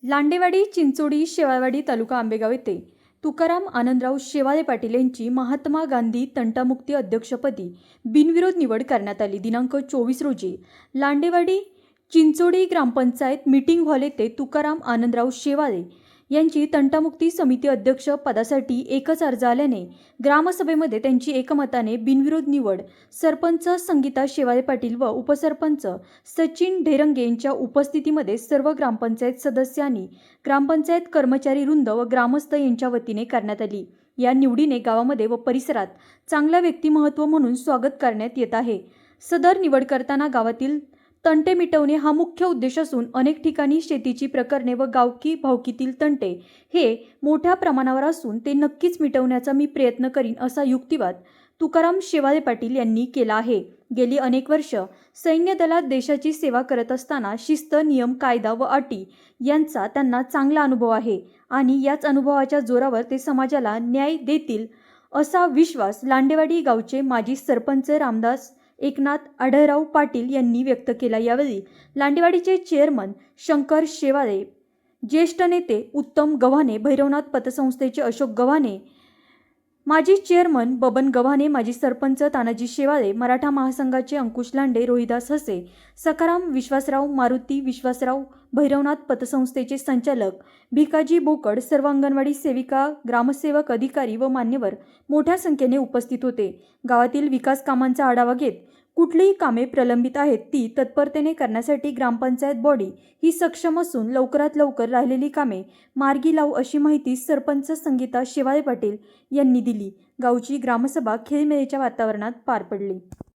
लांडेवाडी चिंचोडी शेवाळवाडी तालुका आंबेगाव येथे तुकाराम आनंदराव शेवाळे पाटील यांची महात्मा गांधी तंटामुक्ती अध्यक्षपदी बिनविरोध निवड करण्यात आली. दिनांक 24 रोजी लांडेवाडी चिंचोडी ग्रामपंचायत मीटिंग हॉल येथे तुकाराम आनंदराव शेवाळे यांची तंटामुक्ती समिती अध्यक्ष पदासाठी एकच अर्ज आल्याने ग्रामसभेमध्ये त्यांची एकमताने बिनविरोध निवड सरपंच संगीता शेवाळे पाटील व उपसरपंच सचिन ढेरंगे यांच्या उपस्थितीमध्ये सर्व ग्रामपंचायत सदस्यांनी, ग्रामपंचायत कर्मचारी वृंद व ग्रामस्थ यांच्या वतीने करण्यात आली. या निवडीने गावामध्ये व परिसरात चांगला व्यक्तिमत्व म्हणून स्वागत करण्यात येत आहे. सदर निवड करताना गावातील तंटे मिटवणे हा मुख्य उद्देश असून अनेक ठिकाणी शेतीची प्रकरणे व गावकी भावकीतील तंटे हे मोठ्या प्रमाणावर असून ते नक्कीच मिटवण्याचा मी प्रयत्न करीन, असा युक्तिवाद तुकाराम शेवाळे पाटील यांनी केला आहे. गेली अनेक वर्ष सैन्य दलात देशाची सेवा करत असताना शिस्त, नियम, कायदा व अटी यांचा त्यांना चांगला अनुभव आहे आणि याच अनुभवाच्या जोरावर ते समाजाला न्याय देतील असा विश्वास लांडेवाडी गावचे माजी सरपंच रामदास एकनाथ आढळराव पाटील यांनी व्यक्त केला. यावेळी लांडेवाडीचे चेअरमन शंकर शेवाळे, ज्येष्ठ नेते उत्तम गव्हाणे, भैरवनाथ पतसंस्थेचे अशोक गव्हाणे, माजी चेअरमन बबन गव्हाणे, माजी सरपंच तानाजी शेवाळे, मराठा महासंघाचे अंकुश लांडे, रोहिदास हसे, सखाराम विश्वासराव, मारुती विश्वासराव, भैरवनाथ पतसंस्थेचे संचालक भिकाजी बोकड, सर्व अंगणवाडी सेविका, ग्रामसेवक, अधिकारी व मान्यवर मोठ्या संख्येने उपस्थित होते. गावातील विकास कामांचा आढावा घेत कुठलीही कामे प्रलंबित आहेत ती तत्परतेने करण्यासाठी ग्रामपंचायत बॉडी ही सक्षम असून लवकरात लवकर राहिलेली कामे मार्गी लावू अशी माहिती सरपंच संगीता शेवाळे पाटील यांनी दिली. गावची ग्रामसभा खेळमेळीच्या वातावरणात पार पडली.